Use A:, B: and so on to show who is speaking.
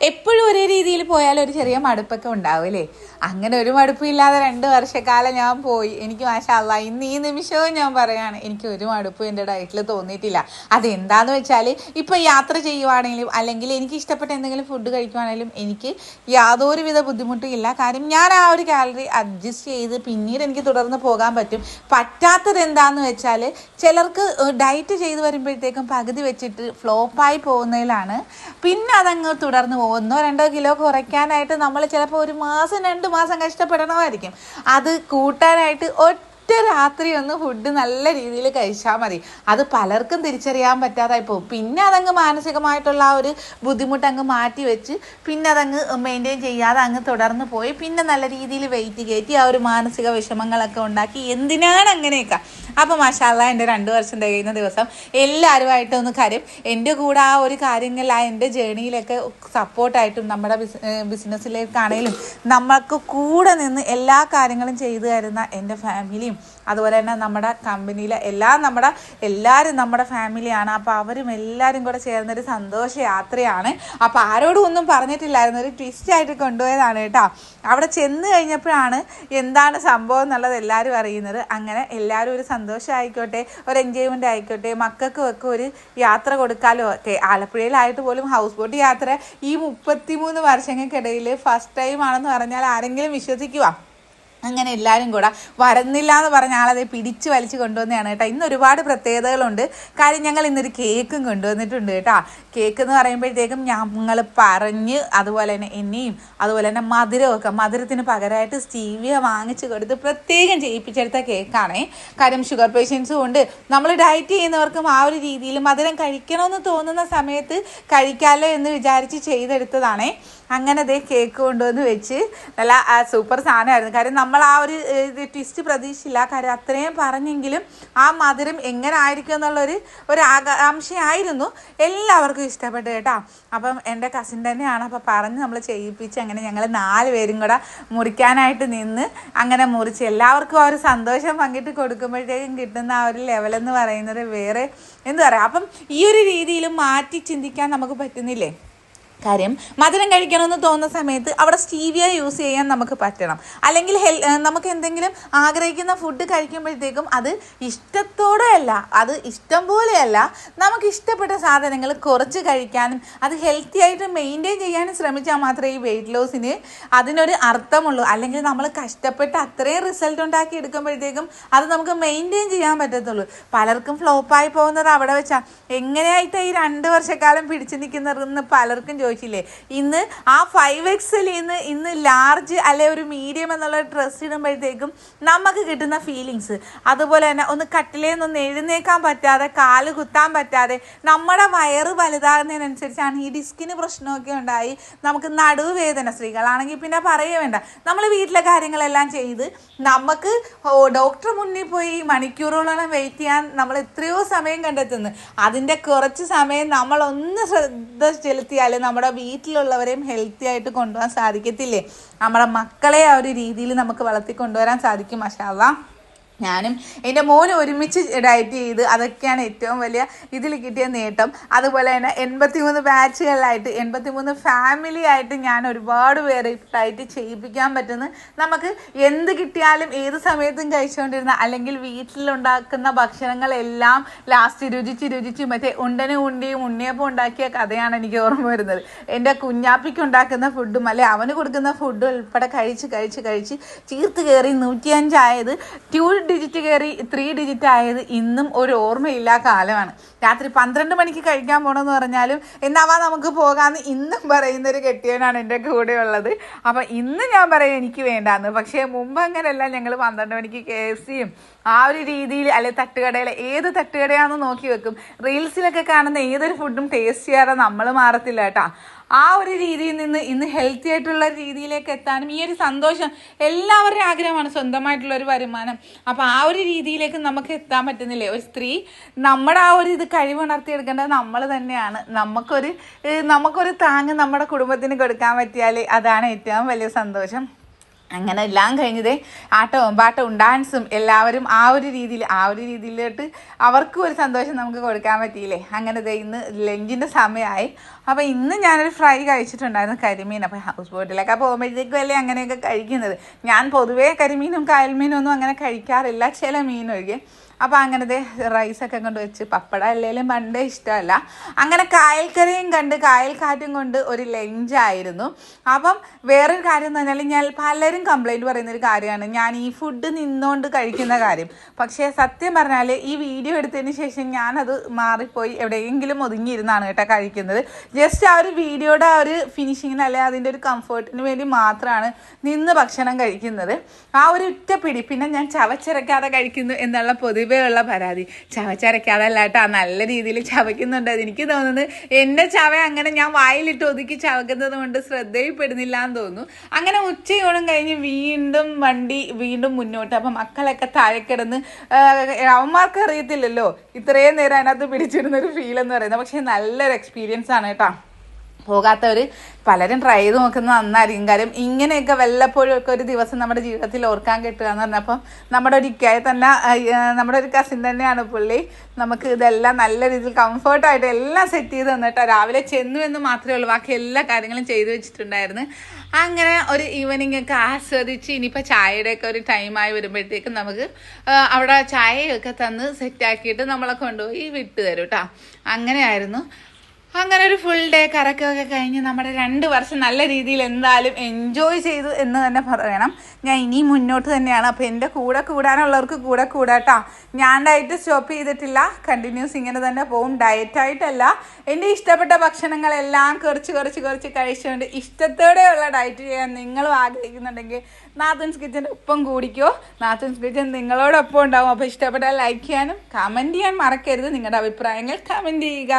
A: എപ്പോഴും ഒരേ രീതിയിൽ പോയാൽ ഒരു ചെറിയ മടുപ്പൊക്കെ ഉണ്ടാവും അല്ലേ? അങ്ങനെ ഒരു മടുപ്പില്ലാതെ 2 വർഷക്കാലം ഞാൻ പോയി. എനിക്ക് മാഷാഅല്ലാഹ് ഇന്ന് ഈ നിമിഷവും ഞാൻ പറയാണ്, എനിക്ക് ഒരു മടുപ്പും എൻ്റെ ഡയറ്റിൽ തോന്നിയിട്ടില്ല. അതെന്താന്ന് വെച്ചാൽ ഇപ്പോൾ യാത്ര ചെയ്യുവാണെങ്കിലും അല്ലെങ്കിൽ എനിക്ക് ഇഷ്ടപ്പെട്ട എന്തെങ്കിലും ഫുഡ് കഴിക്കുവാണെങ്കിലും എനിക്ക് യാതൊരുവിധ ബുദ്ധിമുട്ടും ഇല്ല. കാര്യം ഞാൻ ആ ഒരു കാലറി അഡ്ജസ്റ്റ് ചെയ്ത് പിന്നീട് എനിക്ക് തുടർന്ന് പോകാൻ പറ്റും. പറ്റാത്തത് എന്താന്ന് വെച്ചാൽ ചിലർക്ക് ഡയറ്റ് ചെയ്ത് വരുമ്പോഴത്തേക്കും പകുതി വെച്ചിട്ട് ഫ്ലോപ്പായി പോകുന്നതിലാണ്. പിന്നെ അതങ്ങ് തുടർന്ന് 1-2 കിലോ കുറയ്ക്കാനായിട്ട് നമ്മൾ ചിലപ്പോൾ 1 മാസം 2 മാസം കഷ്ടപ്പെടണമായിരിക്കും. അത് കൂട്ടാനായിട്ട് രാത്രി ഒന്ന് ഫുഡ് നല്ല രീതിയിൽ കഴിച്ചാൽ മതി. അത് പലർക്കും തിരിച്ചറിയാൻ പറ്റാതായി പോകും. പിന്നെ അതങ്ങ് മാനസികമായിട്ടുള്ള ആ ഒരു ബുദ്ധിമുട്ട് അങ്ങ് മാറ്റി വെച്ച് പിന്നെ അതങ്ങ് മെയിൻറ്റെയിൻ ചെയ്യാതെ അങ്ങ് തുടർന്ന് പോയി പിന്നെ നല്ല രീതിയിൽ വെയിറ്റ് കയറ്റി ആ ഒരു മാനസിക വിഷമങ്ങളൊക്കെ ഉണ്ടാക്കി എന്തിനാണ് അങ്ങനെയൊക്കെ. അപ്പോൾ മാഷാഅല്ലാഹ് എൻ്റെ 2 വർഷം തികയുന്ന ദിവസം എല്ലാവരുമായിട്ടൊന്ന് കാര്യം എൻ്റെ കൂടെ ആ ഒരു കാര്യങ്ങളിൽ ആ എൻ്റെ ജേണിയിലൊക്കെ സപ്പോർട്ടായിട്ടും നമ്മുടെ ബിസിനസ്സിലേക്കാണേലും നമ്മൾക്ക് കൂടെ നിന്ന് എല്ലാ കാര്യങ്ങളും ചെയ്തു തരുന്ന എൻ്റെ ഫാമിലിയും അതുപോലെ തന്നെ നമ്മുടെ കമ്പനിയിലെ എല്ലാവരും നമ്മുടെ ഫാമിലിയാണ്. അപ്പോൾ അവരും എല്ലാവരും കൂടെ ചേർന്നൊരു സന്തോഷ യാത്രയാണ്. അപ്പോൾ ആരോടും ഒന്നും പറഞ്ഞിട്ടില്ലായിരുന്നു, ഒരു ട്വിസ്റ്റായിട്ട് കൊണ്ടുപോയതാണ് കേട്ടോ. അവിടെ ചെന്ന് കഴിഞ്ഞപ്പോഴാണ് എന്താണ് സംഭവം എന്നുള്ളത് എല്ലാവരും അറിയുന്നത്. അങ്ങനെ എല്ലാവരും ഒരു സന്തോഷം ആയിക്കോട്ടെ, ഒരു എൻജോയ്മെൻ്റ് ആയിക്കോട്ടെ, മക്കൾക്കും ഒക്കെ ഒരു യാത്ര കൊടുക്കാമല്ലോ. ഒക്കെ ആലപ്പുഴയിലായിട്ട് പോലും ഹൗസ് ബോട്ട് യാത്ര ഈ 33 വർഷങ്ങൾക്കിടയിൽ ഫസ്റ്റ് ടൈം ആണെന്ന് പറഞ്ഞാൽ ആരെങ്കിലും വിശ്വസിക്കുവാ? അങ്ങനെ എല്ലാവരും കൂടെ വരുന്നില്ല എന്ന് പറഞ്ഞ ആളതെ പിടിച്ച് വലിച്ച് കൊണ്ടുവന്നതാണ് കേട്ടോ. ഇന്ന് ഒരുപാട് പ്രത്യേകതകളുണ്ട്. കാര്യം ഞങ്ങൾ ഇന്നൊരു കേക്കും കൊണ്ടുവന്നിട്ടുണ്ട് കേട്ടോ. കേക്ക് എന്ന് പറയുമ്പോഴത്തേക്കും ഞങ്ങൾ പറഞ്ഞ് അതുപോലെ തന്നെ എന്നെയും അതുപോലെ തന്നെ മധുരത്തിന് പകരമായിട്ട് സ്റ്റീവിയ വാങ്ങിച്ച് കൊടുത്ത് പ്രത്യേകം ചെയ്യിപ്പിച്ചെടുത്ത കേക്കാണേ. കാര്യം ഷുഗർ പേഷ്യൻസും ഉണ്ട്, നമ്മൾ ഡയറ്റ് ചെയ്യുന്നവർക്കും ആ ഒരു രീതിയിൽ മധുരം കഴിക്കണമെന്ന് തോന്നുന്ന സമയത്ത് കഴിക്കാമല്ലോ എന്ന് വിചാരിച്ച് ചെയ്തെടുത്തതാണേ. അങ്ങനെ ദേ കേക്ക് കൊണ്ടുവന്ന് വെച്ച് നല്ല സൂപ്പർ സാധനമായിരുന്നു. കാര്യം നമ്മൾ ആ ഒരു ട്വിസ്റ്റ് പ്രതീക്ഷിച്ചില്ല. കാര്യം അത്രയും പറഞ്ഞെങ്കിലും ആ മധുരം എങ്ങനെ ആയിരിക്കും എന്നുള്ളൊരു ആകാംക്ഷയായിരുന്നു. എല്ലാവർക്കും ഇഷ്ടപ്പെട്ടു കേട്ടോ. അപ്പം എൻ്റെ കസിൻ തന്നെയാണ്, അപ്പോൾ പറഞ്ഞ് നമ്മൾ ചെയ്യിപ്പിച്ച് അങ്ങനെ ഞങ്ങൾ 4 പേരും കൂടെ മുറിക്കാനായിട്ട് നിന്ന് അങ്ങനെ മുറിച്ച് എല്ലാവർക്കും ആ ഒരു സന്തോഷം പങ്കിട്ട് കൊടുക്കുമ്പോഴത്തേക്കും കിട്ടുന്ന ആ ഒരു ലെവലെന്ന് പറയുന്നത് വേറെ എന്താ പറയുക. അപ്പം ഈ ഒരു രീതിയിൽ മാറ്റി ചിന്തിക്കാൻ നമുക്ക് പറ്റുന്നില്ലേ? കാര്യം മധുരം കഴിക്കണമെന്ന് തോന്നുന്ന സമയത്ത് അവിടെ സ്റ്റീവിയ യൂസ് ചെയ്യാൻ നമുക്ക് പറ്റണം. അല്ലെങ്കിൽ നമുക്ക് എന്തെങ്കിലും ആഗ്രഹിക്കുന്ന ഫുഡ് കഴിക്കുമ്പോഴത്തേക്കും അത് ഇഷ്ടത്തോടെയല്ല, അത് ഇഷ്ടം പോലെയല്ല, നമുക്ക് ഇഷ്ടപ്പെട്ട സാധനങ്ങൾ കുറച്ച് കഴിക്കാനും അത് ഹെൽത്തി ആയിട്ട് മെയിൻറ്റെയിൻ ചെയ്യാനും ശ്രമിച്ചാൽ മാത്രമേ ഈ വെയിറ്റ് ലോസിന് അതിനൊരു അർത്ഥമുള്ളൂ. അല്ലെങ്കിൽ നമ്മൾ കഷ്ടപ്പെട്ട് അത്രയും റിസൾട്ട് ഉണ്ടാക്കി എടുക്കുമ്പോഴത്തേക്കും അത് നമുക്ക് മെയിൻറ്റെയിൻ ചെയ്യാൻ പറ്റത്തുള്ളൂ. പലർക്കും ഫ്ലോപ്പായി പോകുന്നത് അവിടെ വെച്ചാൽ എങ്ങനെയായിട്ട് ഈ 2 വർഷക്കാലം പിടിച്ചു നിൽക്കുന്നതെന്ന് പലർക്കും ചോദിച്ചില്ലേ. ഇന്ന് ആ 5XL ഇന്ന് ലാർജ് അല്ലെ ഒരു മീഡിയം എന്നുള്ള ഡ്രസ്സ് ഇടുമ്പോഴത്തേക്കും നമുക്ക് കിട്ടുന്ന ഫീലിങ്സ്, അതുപോലെ തന്നെ ഒന്ന് കട്ടിലേന്നൊന്ന് എഴുന്നേക്കാൻ പറ്റാതെ കാല് കുത്താൻ പറ്റാതെ നമ്മുടെ വയറ് വലുതാകുന്നതിനനുസരിച്ചാണ് ഈ ഡിസ്കിന് പ്രശ്നമൊക്കെ ഉണ്ടായി നമുക്ക് നടുവേദന. സ്ത്രീകളാണെങ്കിൽ പിന്നെ പറയേ വേണ്ട. നമ്മൾ വീട്ടിലെ കാര്യങ്ങളെല്ലാം ചെയ്ത് നമുക്ക് ഡോക്ടർ മുന്നിൽ പോയി മണിക്കൂറുകളോളം വെയിറ്റ് ചെയ്യാൻ നമ്മൾ എത്രയോ സമയം കണ്ടെത്തുന്നു. അതിൻ്റെ കുറച്ച് സമയം നമ്മളൊന്ന് ശ്രദ്ധ ചെലുത്തിയാൽ നമ്മുടെ വീട്ടിലുള്ളവരെയും ഹെൽത്തി ആയിട്ട് കൊണ്ടുപോകാൻ സാധിക്കത്തില്ലേ? നമ്മുടെ മക്കളെ ആ ഒരു രീതിയിൽ നമുക്ക് വളർത്തി കൊണ്ടുവരാൻ സാധിക്കും. മാഷാഅല്ലാഹ് ഞാനും എൻ്റെ മോനും ഒരുമിച്ച് ഡയറ്റ് ചെയ്ത് അതൊക്കെയാണ് ഏറ്റവും വലിയ ഇതിൽ കിട്ടിയ നേട്ടം. അതുപോലെ തന്നെ 83 ബാച്ചുകളിലായിട്ട് 83 ഫാമിലി ആയിട്ട് ഞാൻ ഒരുപാട് പേരെ ഡയറ്റ് ചെയ്യിപ്പിക്കാൻ പറ്റുന്നു. നമുക്ക് എന്ത് കിട്ടിയാലും ഏത് സമയത്തും കഴിച്ചുകൊണ്ടിരുന്ന അല്ലെങ്കിൽ വീട്ടിലുണ്ടാക്കുന്ന ഭക്ഷണങ്ങളെല്ലാം ലാസ്റ്റ് രുചിച്ച് മറ്റേ ഉണ്ടിയും ഉണ്ണിയപ്പം ഉണ്ടാക്കിയ കഥയാണ് എനിക്ക് ഓർമ്മ വരുന്നത്. എൻ്റെ കുഞ്ഞാപ്പിക്ക് ഉണ്ടാക്കുന്ന ഫുഡും അല്ലെ അവന് കൊടുക്കുന്ന ഫുഡും ഉൾപ്പെടെ കഴിച്ച് ചീർത്ത് കയറി 105 ആയത് 2 ഡിജിറ്റ് കയറി 3 ഡിജിറ്റ് ആയത് ഇന്നും ഒരു ഓർമ്മയില്ലാ കാലമാണ്. രാത്രി 12 മണിക്ക് കഴിക്കാൻ പോകണമെന്ന് പറഞ്ഞാലും എന്നാവാ നമുക്ക് പോകാമെന്ന് ഇന്നും പറയുന്നൊരു കെട്ടിയവനാണ് എൻ്റെ കൂടെ ഉള്ളത്. അപ്പം ഇന്ന് ഞാൻ പറയും എനിക്ക് വേണ്ടാന്ന്. പക്ഷേ മുമ്പ് അങ്ങനെയല്ല, ഞങ്ങൾ 12 മണിക്ക് KFCയും ആ ഒരു രീതിയിൽ അല്ലെ തട്ടുകടയിൽ ഏത് തട്ടുകടയാണെന്ന് നോക്കി വെക്കും. റീൽസിലൊക്കെ കാണുന്ന ഏതൊരു ഫുഡും ടേസ്റ്റ് ചെയ്യാതെ നമ്മൾ മാറത്തില്ല കേട്ടോ. ആ ഒരു രീതിയിൽ നിന്ന് ഇന്ന് ഹെൽത്തി ആയിട്ടുള്ള രീതിയിലേക്ക് എത്താനും ഈ ഒരു സന്തോഷം എല്ലാവരുടെയും ആഗ്രഹമാണ്, സ്വന്തമായിട്ടുള്ളൊരു വരുമാനം. അപ്പോൾ ആ ഒരു രീതിയിലേക്ക് നമുക്ക് എത്താൻ പറ്റുന്നില്ലേ? ഒരു സ്ത്രീ നമ്മുടെ ആ ഒരു ഇത് കഴിവുണർത്തിയെടുക്കേണ്ടത് നമ്മൾ തന്നെയാണ്. നമുക്കൊരു താങ്ങ് നമ്മുടെ കുടുംബത്തിന് കൊടുക്കാൻ പറ്റിയാൽ അതാണ് ഏറ്റവും വലിയ സന്തോഷം. അങ്ങനെ എല്ലാം കഴിഞ്ഞതേ ആട്ടവും പാട്ടവും ഡാൻസും എല്ലാവരും ആ ഒരു രീതിയിലോട്ട് അവർക്കും ഒരു സന്തോഷം നമുക്ക് കൊടുക്കാൻ പറ്റിയില്ലേ. അങ്ങനെ ഇന്ന് ലഞ്ചിൻ്റെ സമയമായി. അപ്പോൾ ഇന്ന് ഞാനൊരു ഫ്രൈ കഴിച്ചിട്ടുണ്ടായിരുന്നു, കരിമീൻ. അപ്പോൾ ഹൗസ് ബോട്ടിലൊക്കെ പോകുമ്പോഴത്തേക്കും അല്ലേ അങ്ങനെയൊക്കെ കഴിക്കുന്നത്. ഞാൻ പൊതുവേ കരിമീനും കായൽമീനും ഒന്നും അങ്ങനെ കഴിക്കാറില്ല, ചില മീനൊഴികെ. അപ്പോൾ അങ്ങനത്തെ റൈസൊക്കെ കൊണ്ട് വെച്ച്, പപ്പടം അല്ലെങ്കിലും പണ്ടേ ഇഷ്ടമല്ല. അങ്ങനെ കായൽക്കരയും കണ്ട് കായൽക്കാറ്റും കൊണ്ട് ഒരു ലഞ്ചായിരുന്നു. അപ്പം വേറൊരു കാര്യം എന്ന് പറഞ്ഞാൽ, ഞാൻ പലരും കംപ്ലൈൻറ്റ് പറയുന്നൊരു കാര്യമാണ് ഞാൻ ഈ ഫുഡ് നിന്നുകൊണ്ട് കഴിക്കുന്ന കാര്യം. പക്ഷേ സത്യം പറഞ്ഞാൽ ഈ വീഡിയോ എടുത്തതിന് ശേഷം ഞാനത് മാറിപ്പോയി എവിടെയെങ്കിലും ഒതുങ്ങിയിരുന്നാണ് കേട്ടോ കഴിക്കുന്നത്. ജസ്റ്റ് ആ ഒരു വീഡിയോയുടെ ആ ഒരു ഫിനിഷിങ്ങിന് അല്ലെങ്കിൽ അതിൻ്റെ ഒരു കംഫർട്ടിന് വേണ്ടി മാത്രമാണ് നിന്ന് ഭക്ഷണം കഴിക്കുന്നത്. ആ ഒരു ഒറ്റപ്പിടി. പിന്നെ ഞാൻ ചവച്ചിറക്കാതെ കഴിക്കുന്നു എന്നുള്ള പൊതുവേ ഉള്ള പരാതി. ചവച്ചരക്കാതല്ല കേട്ടോ, നല്ല രീതിയിൽ ചവയ്ക്കുന്നുണ്ട്. എനിക്ക് തോന്നുന്നത് എൻ്റെ ചവ അങ്ങനെ ഞാൻ വായിലിട്ട് ഒതുക്കി ചവക്കുന്നത് കൊണ്ട് ശ്രദ്ധയിൽപ്പെടുന്നില്ല എന്ന് തോന്നുന്നു. അങ്ങനെ ഉച്ചയോളം കഴിഞ്ഞ് വീണ്ടും മുന്നോട്ട്. അപ്പം മക്കളൊക്കെ താഴെ കിടന്ന്, അവന്മാർക്ക് അറിയത്തില്ലല്ലോ ഇത്രയും നേരം അതിനകത്ത് പിടിച്ചിരുന്നൊരു ഫീൽ എന്ന് പറയുന്നത്. പക്ഷേ നല്ലൊരു എക്സ്പീരിയൻസ് ആണ് കേട്ടോ. പോകാത്തവർ പലരും ട്രൈ ചെയ്ത് നോക്കുന്നത് നന്നായിരിക്കും. കാര്യം ഇങ്ങനെയൊക്കെ വല്ലപ്പോഴും ഒക്കെ ഒരു ദിവസം നമ്മുടെ ജീവിതത്തിൽ ഓർക്കാൻ കിട്ടുക എന്ന് പറഞ്ഞപ്പം നമ്മുടെ ഒരു ഇക്കായി തന്നെ, നമ്മുടെ ഒരു കസിൻ തന്നെയാണ് പുള്ളി. നമുക്ക് ഇതെല്ലാം നല്ല രീതിയിൽ കംഫർട്ടായിട്ട് എല്ലാം സെറ്റ് ചെയ്ത് തന്നിട്ടോ. രാവിലെ ചെന്നു എന്ന് മാത്രമേ ഉള്ളൂ, ബാക്കി എല്ലാ കാര്യങ്ങളും ചെയ്തു വെച്ചിട്ടുണ്ടായിരുന്നു. അങ്ങനെ ഒരു ഈവനിങ് ഒക്കെ ആസ്വദിച്ച് ഇനിയിപ്പോൾ ചായയുടെയൊക്കെ ഒരു ടൈമായി വരുമ്പോഴത്തേക്കും നമുക്ക് അവിടെ ചായയൊക്കെ തന്ന് സെറ്റാക്കിയിട്ട് നമ്മളെ കൊണ്ടുപോയി വിട്ടു തരും കേട്ടോ. അങ്ങനെയായിരുന്നു. അങ്ങനെ ഒരു ഫുൾ ഡേ കറക്കമൊക്കെ കഴിഞ്ഞ് നമ്മുടെ 2 വർഷം നല്ല രീതിയിൽ എന്തായാലും എൻജോയ് ചെയ്തു എന്ന് തന്നെ പറയണം. ഞാൻ ഇനിയും മുന്നോട്ട് തന്നെയാണ്. അപ്പോൾ എൻ്റെ കൂടെ കൂടാനുള്ളവർക്ക് കൂടെ കൂടാട്ടോ. ഞാൻ ഡയറ്റ് സ്റ്റോപ്പ് ചെയ്തിട്ടില്ല, കണ്ടിന്യൂസ് ഇങ്ങനെ തന്നെ പോകും. ഡയറ്റായിട്ടല്ല, എൻ്റെ ഇഷ്ടപ്പെട്ട ഭക്ഷണങ്ങളെല്ലാം കുറച്ച് കഴിച്ചുകൊണ്ട് ഇഷ്ടത്തോടെയുള്ള ഡയറ്റ് ചെയ്യാൻ നിങ്ങളും ആഗ്രഹിക്കുന്നുണ്ടെങ്കിൽ നാത്തൂൻസ് കിച്ചൻ്റെ ഒപ്പം കൂടിക്കോ. നാത്തൂൻസ് കിച്ചൻ നിങ്ങളോടൊപ്പം ഉണ്ടാവും. അപ്പോൾ ഇഷ്ടപ്പെട്ടാൽ ലൈക്ക് ചെയ്യാനും കമൻറ്റ് ചെയ്യാൻ മറക്കരുത്. നിങ്ങളുടെ അഭിപ്രായങ്ങൾ കമൻറ്റ് ചെയ്യുക.